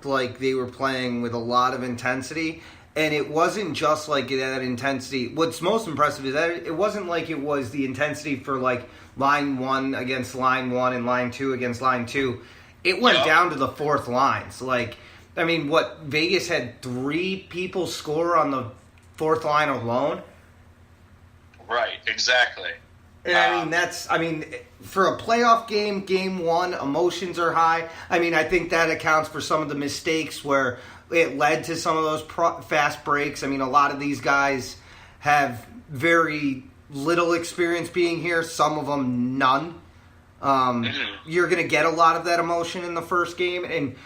looked like they were playing with a lot of intensity. And it wasn't just like that intensity. What's most impressive is that it wasn't like it was the intensity for like line 1 against line 1 and line 2 against line 2. It went down to the fourth lines. Like, I mean, Vegas had 3 people score on the fourth line alone? Right, exactly. And for a playoff game, game 1, emotions are high. I mean, I think that accounts for some of the mistakes where it led to some of those fast breaks. I mean, a lot of these guys have very little experience being here. Some of them, none. You're going to get a lot of that emotion in the first game. And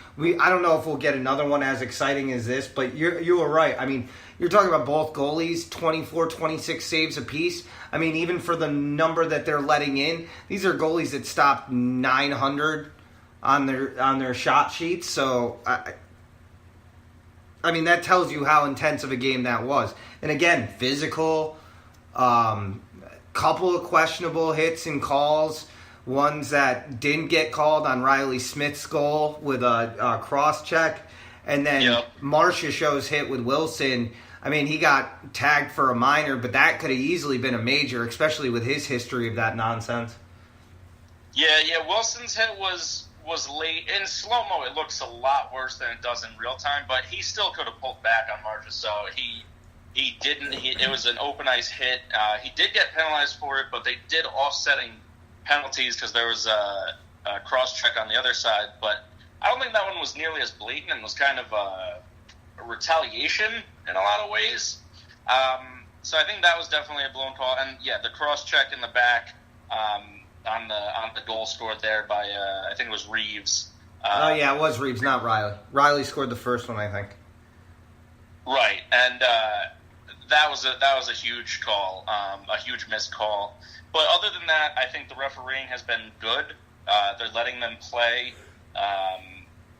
I don't know if we'll get another one as exciting as this, but you were right. I mean, you're talking about both goalies, 24, 26 saves apiece. I mean, even for the number that they're letting in, these are goalies that stopped 900 on their shot sheets. So, I mean, that tells you how intense of a game that was. And again, physical, couple of questionable hits and calls, ones that didn't get called on Riley Smith's goal with a cross-check. And then Marcia Show's hit with Wilson. I mean, he got tagged for a minor, but that could have easily been a major, especially with his history of that nonsense. Yeah, Wilson's hit was late. In slow-mo, it looks a lot worse than it does in real time, but he still could have pulled back on Marcia, so he didn't. It was an open ice hit. He did get penalized for it, but they did offsetting penalties because there was a cross-check on the other side, but I don't think that one was nearly as blatant and was kind of a retaliation in a lot of ways. So I think that was definitely a blown call. And, the cross-check in the back on the goal scored there by, I think it was Reeves. It was Reeves, not Riley. Riley scored the first one, I think. Right, and that was a huge call, a huge missed call. But other than that, I think the refereeing has been good. They're letting them play.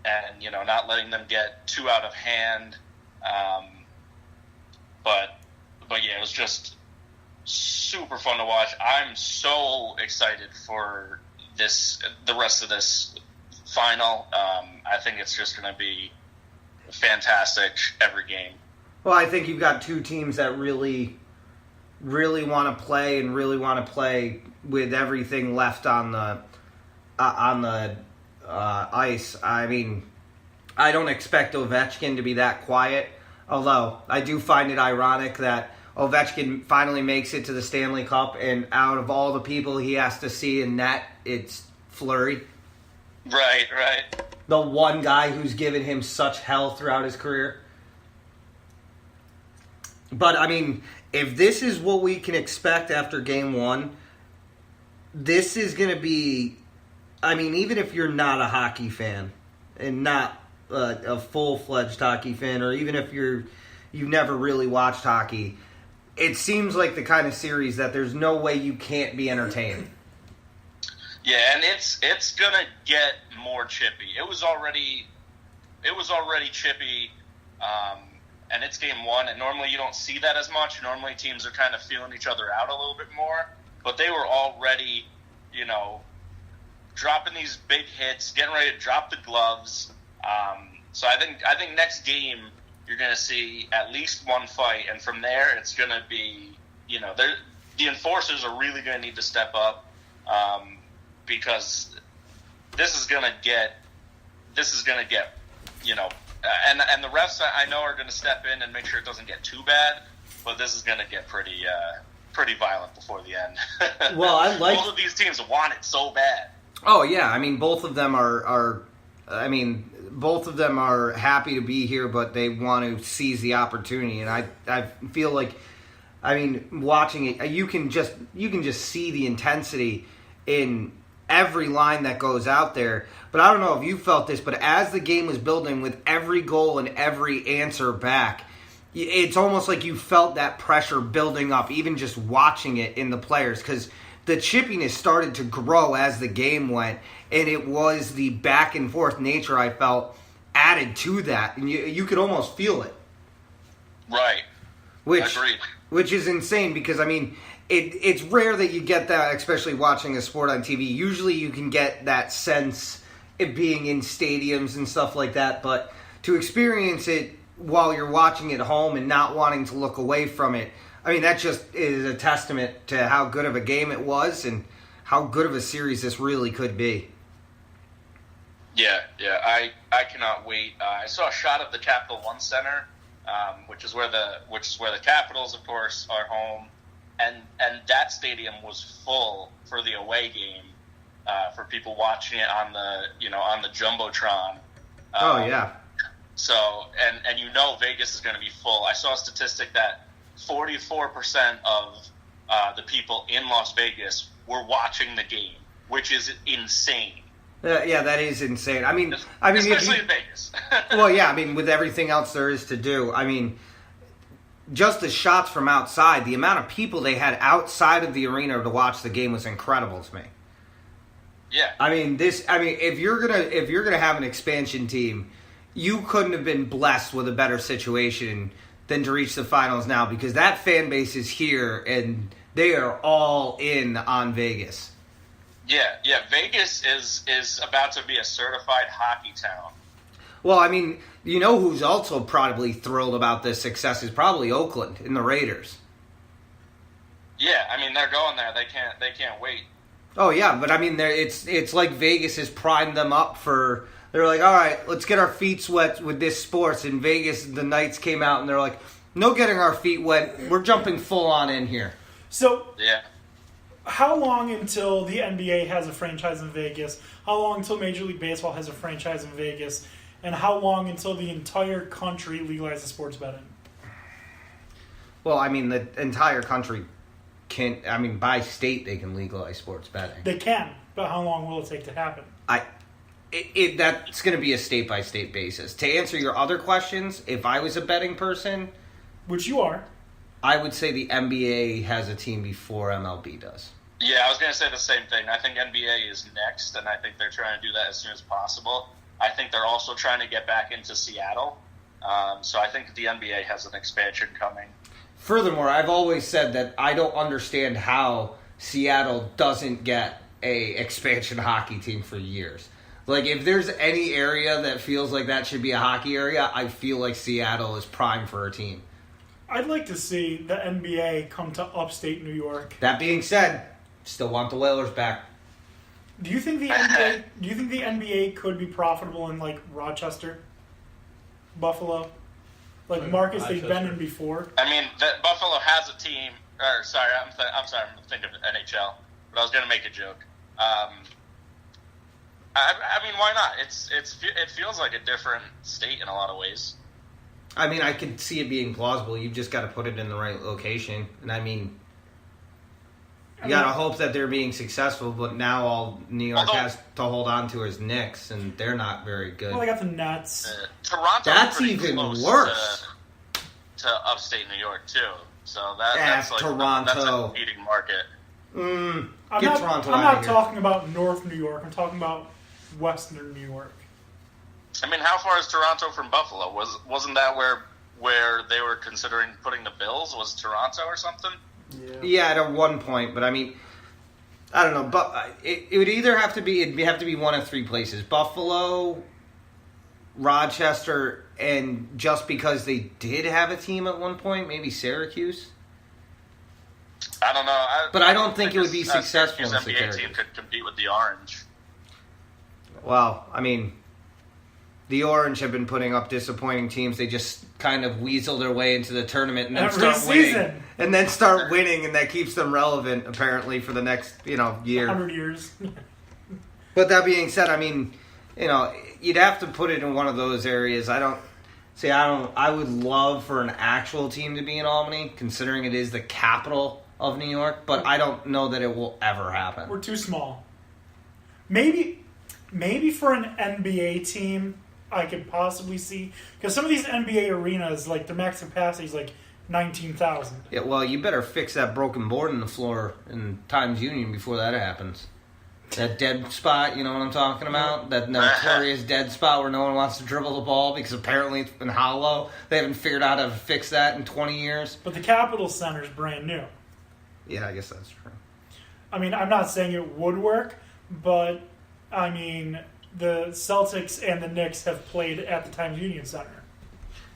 And not letting them get too out of hand. But it was just super fun to watch. I'm so excited for the rest of this final. I think it's just going to be fantastic every game. Well, I think you've got two teams that really, really want to play and really want to play with everything left on the ice. I mean, I don't expect Ovechkin to be that quiet, although I do find it ironic that Ovechkin finally makes it to the Stanley Cup, and out of all the people he has to see in net, it's Fleury. Right. The one guy who's given him such hell throughout his career. But, I mean, if this is what we can expect after Game 1, this is going to be... I mean, even if you're not a hockey fan and not a full-fledged hockey fan, or even if you've never really watched hockey, it seems like the kind of series that there's no way you can't be entertained. Yeah, and it's gonna get more chippy. It was already chippy, and it's Game 1, and normally you don't see that as much. Normally teams are kind of feeling each other out a little bit more, but they were already, dropping these big hits, getting ready to drop the gloves. So I think next game you're going to see at least one fight, and from there it's going to be, the enforcers are really going to need to step up because this is going to get, and the refs I know are going to step in and make sure it doesn't get too bad, but this is going to get pretty violent before the end. Well, both of these teams want it so bad. Oh yeah, I mean both of them are happy to be here, but they want to seize the opportunity. And I feel like, I mean, watching it, you can just see the intensity in every line that goes out there. But I don't know if you felt this, but as the game was building with every goal and every answer back, it's almost like you felt that pressure building up, even just watching it in the players, because the chippiness started to grow as the game went, and it was the back and forth nature I felt added to that, and you could almost feel it. Right. Agreed. Which is insane because, I mean, it's rare that you get that, especially watching a sport on TV. Usually you can get that sense it being in stadiums and stuff like that, but to experience it while you're watching it at home and not wanting to look away from it, I mean, that just is a testament to how good of a game it was and how good of a series this really could be. Yeah, I cannot wait. I saw a shot of the Capital One Center, which is where the Capitals, of course, are home, and that stadium was full for the away game, for people watching it on the jumbotron. Oh yeah. So and Vegas is going to be full. I saw a statistic that 44% of the people in Las Vegas were watching the game, which is insane. Yeah, that is insane. I mean, especially in Vegas. Well, yeah, I mean, with everything else there is to do, I mean, just the shots from outside, the amount of people they had outside of the arena to watch the game was incredible to me. Yeah. I mean, if you're gonna have an expansion team, you couldn't have been blessed with a better situation than to reach the finals now, because that fan base is here and they are all in on Vegas. Yeah. Vegas is about to be a certified hockey town. Well, I mean, who's also probably thrilled about this success is probably Oakland and the Raiders. Yeah, I mean, they're going there. They can't wait. Oh yeah, but I mean, it's like Vegas has primed them up for. They're like, all right, let's get our feet wet with this sports. In Vegas, the Knights came out and they're like, no getting our feet wet. We're jumping full on in here. So yeah. How long until the NBA has a franchise in Vegas? How long until Major League Baseball has a franchise in Vegas? And how long until the entire country legalizes sports betting? Well, I mean, the entire country can. I mean, by state, they can legalize sports betting. They can, but how long will it take to happen? That's going to be a state-by-state basis. To answer your other questions, if I was a betting person... Which you are. I would say the NBA has a team before MLB does. Yeah, I was going to say the same thing. I think NBA is next, and I think they're trying to do that as soon as possible. I think they're also trying to get back into Seattle. So I think the NBA has an expansion coming. Furthermore, I've always said that I don't understand how Seattle doesn't get a expansion hockey team for years. Like, if there's any area that feels like that should be a hockey area, I feel like Seattle is prime for a team. I'd like to see the NBA come to upstate New York. That being said, still want the Whalers back. Do you think the NBA could be profitable in like Rochester, Buffalo, like markets they've been in before? I mean, Buffalo has a team. I'm sorry, I'm thinking of NHL, but I was going to make a joke. I mean, why not? It feels like a different state in a lot of ways. I mean, I could see it being plausible. You've just got to put it in the right location. And I mean, you got to hope that they're being successful, but now all New York has to hold on to is Knicks, and they're not very good. Well, they got the Nets. Toronto. That's even worse. To upstate New York, too. So that's like Toronto. That's a competing market. Toronto I'm not talking about North New York. I'm talking about Western New York. I mean, how far is Toronto from Buffalo? Wasn't that where they were considering putting the Bills? Was Toronto or something? Yeah, at one point, but I mean, I don't know. But it would either have to be one of three places: Buffalo, Rochester, and just because they did have a team at one point, maybe Syracuse. I don't know. But I don't think it would be successful. Syracuse NBA team could compete with the Orange. Well, I mean, the Orange have been putting up disappointing teams. They just kind of weasel their way into the tournament and then start winning, and that keeps them relevant apparently for the next year. 100 years. But that being said, I mean, you'd have to put it in one of those areas. I would love for an actual team to be in Albany, considering it is the capital of New York, but I don't know that it will ever happen. We're too small. Maybe for an NBA team, I could possibly see, because some of these NBA arenas, like the max capacity is like 19,000. Yeah, well, you better fix that broken board in the floor in Times Union before that happens. That dead spot, you know what I'm talking about? That notorious dead spot where no one wants to dribble the ball because apparently it's been hollow. They haven't figured out how to fix that in 20 years. But the Capitol Center is brand new. Yeah, I guess that's true. I mean, I'm not saying it would work, but I mean, the Celtics and the Knicks have played at the Times Union Center.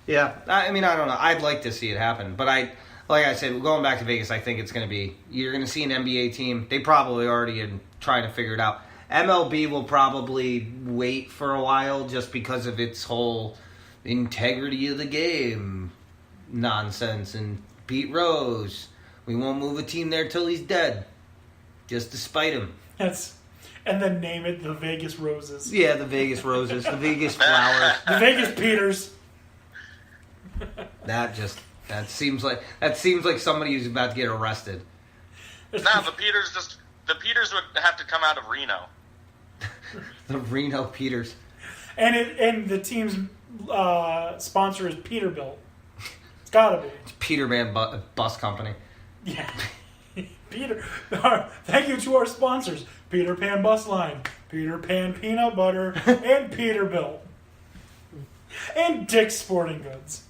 Yeah, I mean, I don't know. I'd like to see it happen, but like I said, going back to Vegas, I think it's going to be, you're going to see an NBA team. They probably already are trying to figure it out. MLB will probably wait for a while just because of its whole integrity of the game nonsense. And Pete Rose, we won't move a team there till he's dead, just to spite him. And then name it the Vegas Roses. Yeah, the Vegas Roses, the Vegas Flowers, the Vegas Peters. That seems like somebody who's about to get arrested. No, the Peters would have to come out of Reno. The Reno Peters. And the team's sponsor is Peterbilt. It's gotta be. It's Peterman Bus Company. Yeah. Peter. Thank you to our sponsors: Peter Pan Bus Line, Peter Pan Peanut Butter, and Peterbilt, and Dick's Sporting Goods.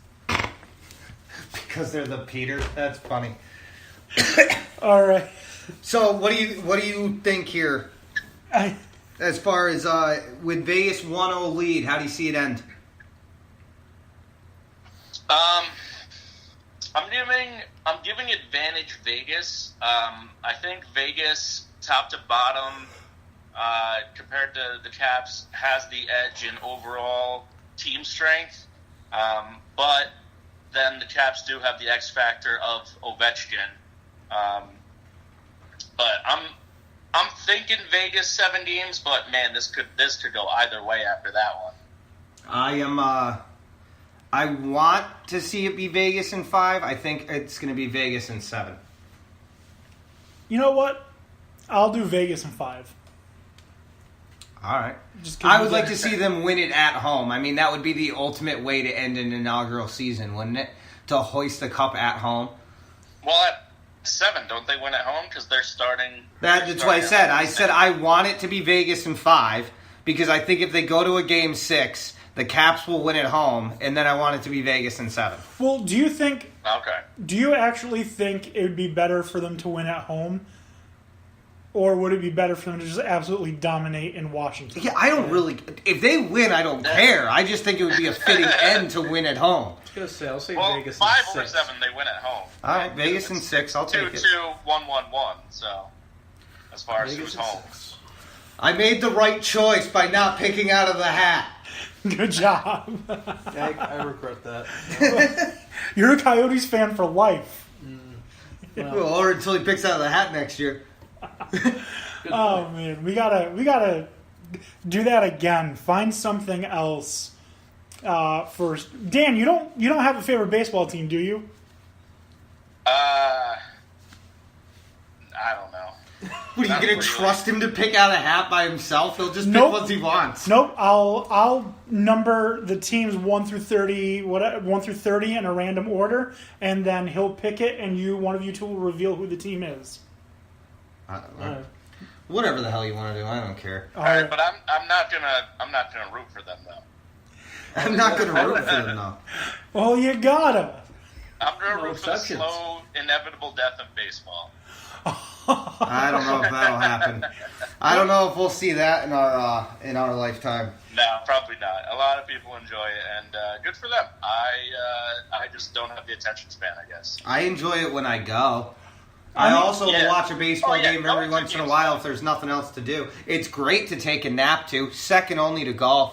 Because they're the Peters. That's funny. All right. So what do you think here? As far as with Vegas 1-0 lead, how do you see it end? I'm giving advantage Vegas. I think Vegas, top to bottom, compared to the Caps, has the edge in overall team strength. But then the Caps do have the X factor of Ovechkin. But I'm thinking Vegas 7 games, but man, this could go either way after that one. I want to see it be Vegas in 5. I think it's going to be Vegas in 7. You know what? I'll do Vegas in 5. All right. I would like to see them win it at home. I mean, that would be the ultimate way to end an inaugural season, wouldn't it? To hoist the cup at home. Well, at 7, don't they win at home? Because they're starting... That's what I said. I said I want it to be Vegas in 5 because I think if they go to a game 6, the Caps will win at home, and then I want it to be Vegas in 7. Well, do you think... Okay. Do you actually think it would be better for them to win at home? Or would it be better for them to just absolutely dominate in Washington? Yeah, I don't really... If they win, I don't care. I just think it would be a fitting end to win at home. I'll say well, Vegas 5 in over 6. 7, they win at home. All right, Vegas in 6. I'll take it. 2-2-1-1-1. So, as far as who's home. 6. I made the right choice by not picking out of the hat. Good job. I regret that. You're a Coyotes fan for life. Well, or until he picks out of the hat next year. Oh man, we gotta do that again. Find something else first. Dan, you don't have a favorite baseball team, do you? I don't know. What, are you going to trust him to pick out a hat by himself? He'll just pick Nope. ones he wants. Nope. I'll number the teams 1 through 30, 1 through 30 in a random order, and then he'll pick it, and one of you two will reveal who the team is. Whatever the hell you want to do, I don't care. All right, but I'm not gonna root for them though. I'm not going to root for them though. Well, you gotta. I'm gonna root for the exceptions. slow, inevitable death of baseball. I don't know if that'll happen. I don't know if we'll see that in our lifetime. No, probably not. A lot of people enjoy it, and good for them. I just don't have the attention span, I guess. I enjoy it when I go. I also will watch a baseball game every once in a while if there's nothing else to do. It's great to take a nap to, second only to golf.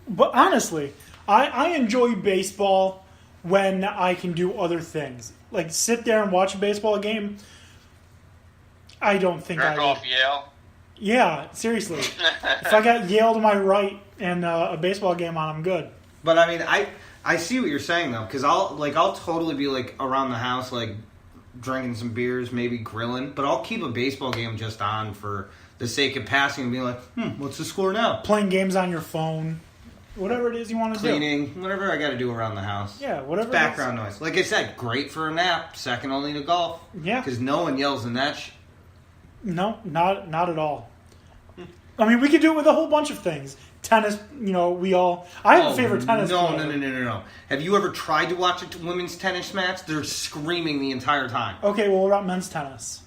But honestly, I enjoy baseball when I can do other things. Like sit there and watch a baseball game. I don't think Jerk I off would. Yale. Yeah, seriously. If I got Yale to my right and a baseball game on, I'm good. But I mean, I see what you're saying though, because I'll totally be like around the house like drinking some beers, maybe grilling, but I'll keep a baseball game just on for the sake of passing and being like, what's the score now? Playing games on your phone, whatever it is you want to do. Cleaning, whatever I got to do around the house. Yeah, whatever. It's background noise. Like I said, great for a nap, second only to golf. Yeah. Because no one yells in that No, not at all. I mean, we could do it with a whole bunch of things. Tennis, I have a favorite tennis player. No. Have you ever tried to watch a women's tennis match? They're screaming the entire time. Okay, well, what about men's tennis?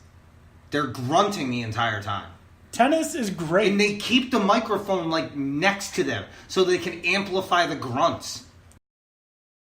They're grunting the entire time. Tennis is great. And they keep the microphone like next to them so they can amplify the grunts.